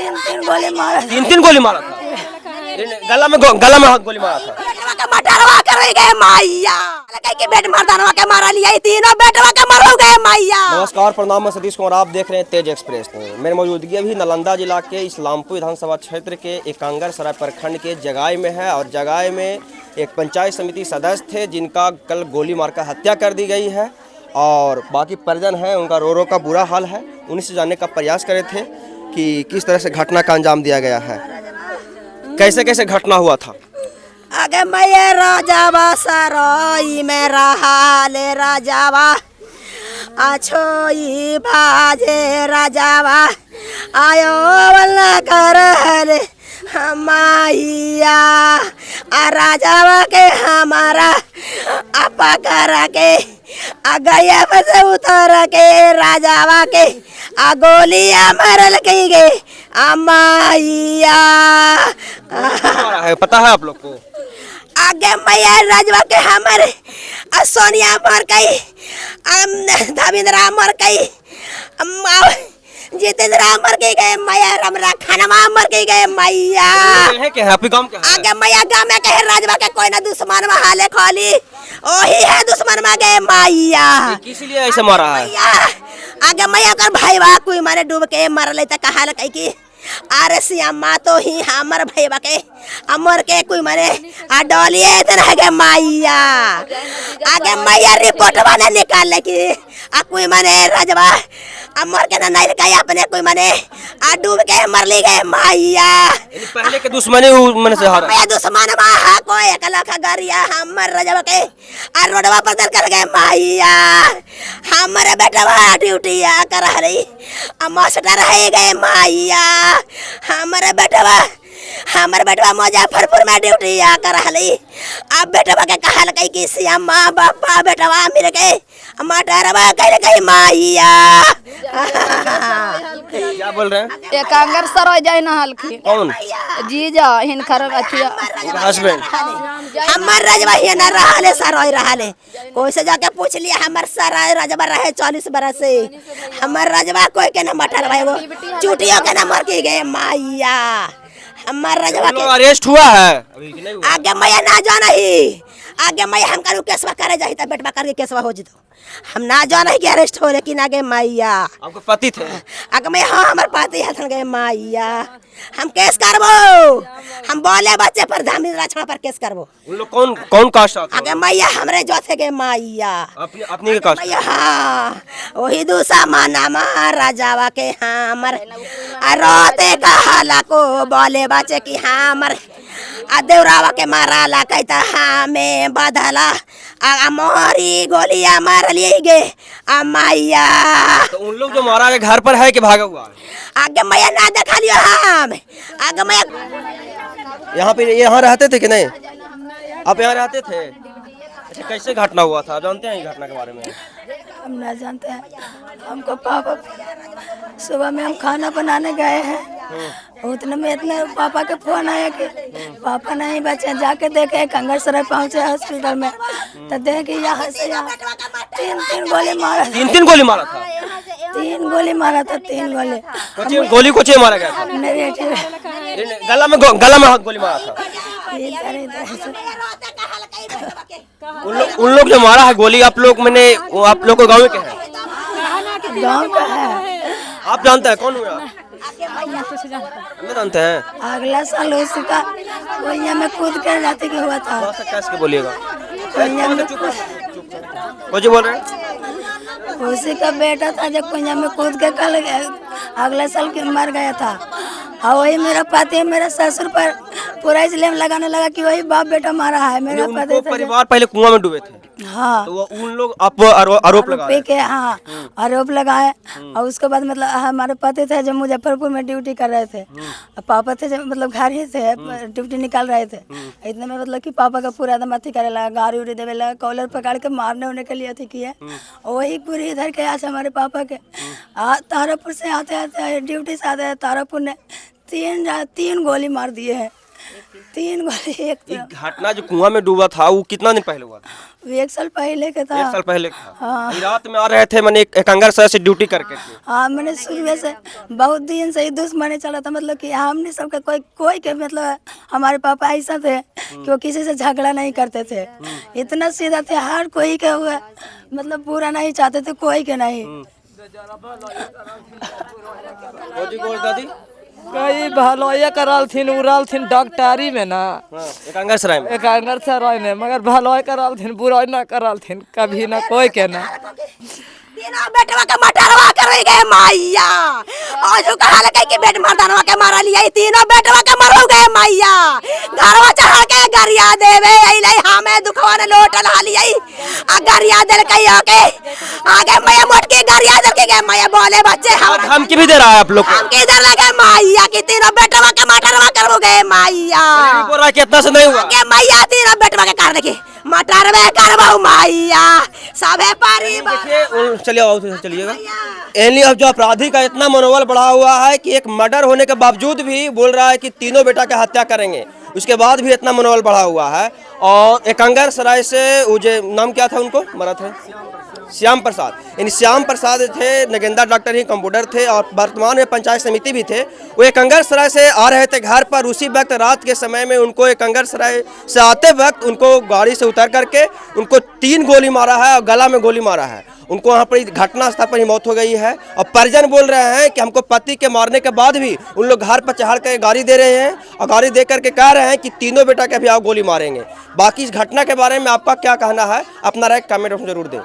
तीन गोली मारा। तीन गोली मारा था। गला में गोली मारा था। मटरवा कर गए मैया के बेट मर्दानवा के मारा लिया तीनों बेटवा के मरो गए मैया। नमस्कार, प्रणाम, मैं सतीश कुमार, आप देख रहे हैं तेज एक्सप्रेस। मेरी मौजूदगी अभी नालंदा जिला के इस्लामपुर विधानसभा क्षेत्र के एकांगर सराय प्रखंड के जगाई में है। और जगाई में एक पंचायत समिति सदस्य थे जिनका कल गोली मारकर हत्या कर दी गई है। और बाकी परिजन हैं, उनका रो का बुरा हाल है। उन्हीं से जानने का प्रयास करे थे कि किस तरह से घटना का अंजाम दिया गया है, कैसे कैसे घटना हुआ था। आगे मैं राजावा सरोई में रहा ले राजावा अछोई बाजे राजावा आयो वाला कर ले मैया आ राजावा के हमारा आपा करा के आ गया से उतर के राजावा के आ गोलियां मारल कहीं गे आ मैया। पता है आप लोग को? आगे मैया राजवा के हमारे सोनिया मर गई, धर्मेंद्र मर गई, जितेंद्र मर गए मैया, रमरा खानवा मर गए मैया। आगे मैया गाँव में कहे राजवा के कोई ना दुश्मन में हाले खोली वही है दुश्मन में गए मैया। किस लिए ऐसे मारा है? आगे मैया कर भाईवा कोई मारे डूब के मर ले कहा कही की अरे सियामा तो ही हमर भैया के अमर के कोई मारे आ डोलिए रह गए मैया। आगे मैया रिपोर्ट बना निकाल ले कि आ कोई माने राजवा अमर के नहीं गए अपने कोई माने आ डूब के मर ले गए मैया। पहले के दुश्मनी मन से हारा मैया दुश्मन बा कोई एक लाख गरिया हमर राजवा के आ रोडवा पर कर गए मैया। हमरे बेटवा ड्यूटी आ कर रही आ मास्टर रह गए मैया। हमारे बेटवा मुजफ्फरपुर में ड्यूटी आ कर रही। अब बेटवा के कहल कही कि श्यामा बापा बेटवा मिल गए मटरवा कर गई मैया। क्या बोल रहे हैं? एकांगर सरोई जाए ना हल्की कौन? जीजा हिनकर अथिया हस्बैंड हमर रजवा ही ना रहले सरोई रहले कोई से जाके पूछ लिया हमर सरोई रजवा रहे 40 बरस से। हमर रजवा कोई के ना मटरवा एगो चूटियों के ना मर के गए मैया। हमर रजवा के अरेस्ट हुआ है अभी कि नहीं हुआ? आगे मैया ना जाना ही आगे मैया हम करू केसवा करे जाही त बेटवा करके केसवा हो जितो हम ना जाना ही कि अरेस्ट हो लेकिन आगे मैया। आपके पति थे? आगे मैं हाँ हमर पति हथन गए मैया। हम केस करबो हम बोले बच्चे पर धामी रचना पर केस करबो। उन लोग कौन कास्ट आता है? आगे मैया हमरे जो थे गए मैया अपनी के कास्ट मैया। हाँ वही दूसरा माना राजावा के हमर रोते कहाला को बोले बच्चे की हमर देवरावा के मारा ला कहता हमें बदला मोरी गोलियां मार लिए गए मैया। तो उन लोग जो मारा है घर पर है कि भागा हुआ है? आगे मैया ना देखा लियो हम आगे मैया यहाँ रहते थे कि नहीं? आप यहाँ रहते थे? अच्छा, कैसे घटना हुआ था जानते हैं घटना के बारे में? हम ना जानते हैं। हमको पापा सुबह में हम खाना बनाने गए हैं उतने में इतने पापा के फोन आया कि पापा नहीं बचे। जाके देखे कंगर सराय पहुंचे हॉस्पिटल में तो देखे यहाँ से यहाँ तीन गोली मारा। तीन गोली मारा था? तीन गोली मारा था। तीन गोली गोली को मारा गया था? मेरे गला में गोली मारा था। उन लोग जो मारा है गोली आप लोग को गाँव के हैं? गाँव का है। आप जानते हैं कौन हुआ? नहीं जानते हैं? अगला साल उसका कोइया में कूद कर जाते कि हुआ था। कैसे बोलिएगा? कोइया में कुछ बोल रहे हैं? उसी का बेटा था जो कुइया में कूद के कल अगले साल के मर गया था। और वही मेरा पति मेरे ससुर पर पूरा इसलिए लगाने लगा कि वही बाप बेटा मारा है। मेरा पति परिवार पहले कुआं में डूबे थे। हाँ तो उन लोग आप आरोप लगाए के हाँ आरोप लगाए। और उसके बाद मतलब हमारे पति थे जो मुजफ्फरपुर में ड्यूटी कर रहे थे। पापा थे जो मतलब घर ही थे ड्यूटी निकाल रहे थे। इतने में मतलब कि पापा का पूरा एकदम अथी करे लगा गाड़ी उड़ी देवे लगा कॉलर पकड़ के मारने उड़ने के लिए अथी किए। वही पूरी इधर के आज हमारे पापा के तारापुर से आते आते ड्यूटी से आते तारापुर ने तीन गोली मार दिए हैं। 3 गोली एक ये घटना जो कुआं में डूबा था वो कितना दिन पहले हुआ था? 1 साल पहले का था। 1 साल पहले था। हाँ। ये रात में आ रहे थे मैंने एक अंगर शहर से ड्यूटी करके के। हाँ, मैंने शुरू से बहुत दिन से ही दुश्मनी चला था, मतलब कि हमने सबका कोई के मतलब हमारे पापा ऐसा थे कि वो किसी से झगड़ा नहीं करते थे, इतना सीधा थे, हर कोई के हुए मतलब पूरा नहीं चाहते थे, कोई के नहीं। बोल दादी कई भलोया करल थिन उड़ल थिन डॉक्टरी में ना, एक अंगर सराय में एक अंगर से रहे ने, मगर भलोय करल थिन बुराई ना करल थिन कभी ना कोई के ना। तीनों बेटवा के मटरवा कर गए मैया, आज जो कहा लगे कि बेट मर्दानवा के मारा लिया, तीनों बेटवा के मरो गए मैया, घरवा चढ़ा के गरिया देवे अइले हमें दुखवा ने लोटल हालिया आ गरिया देल के ओके आगे मैया मोट के गरिया देल के गए मैया, बोले बच्चे हम धमकी भी दे रहा है आप लोग को। हम किधर लगे मैया कि तीनों बेटवा के मटरवा करो गए मैया, बोल रहा है कि इतना से नहीं हुआ। के मैया तीनों बेटवा के कर देखी मटरवे करवाऊ मैया सबे परिवार। देखिए चलिए आओ चलिएगा। एनली अब जो अपराधी का इतना मनोबल बढ़ा हुआ है कि एक मर्डर होने के बावजूद भी बोल रहा है कि तीनों बेटा की हत्या करेंगे, उसके बाद भी इतना मनोबल बढ़ा हुआ है। और एकंगर सराय से वो जो नाम क्या था उनको मरा थे श्याम प्रसाद, यानी श्याम प्रसाद थे, नगेंद्र डॉक्टर ही कंप्यूटर थे और वर्तमान में पंचायत समिति भी थे। वो एकंगर सराय से आ रहे थे घर पर, उसी वक्त रात के समय में उनको एकंगर सराय से आते वक्त उनको गाड़ी से उतर करके उनको 3 गोली मारा है और गला में गोली मारा है। उनको वहाँ पर घटना स्थल पर ही मौत हो गई है। और परिजन बोल रहे हैं कि हमको पति के मारने के बाद भी उन लोग घर पर चढ़ कर गाड़ी दे रहे हैं और गाड़ी दे करके कह रहे हैं कि तीनों बेटा के भी आप गोली मारेंगे। बाकी इस घटना के बारे में आपका क्या कहना है, अपना राय कमेंट में जरूर दें।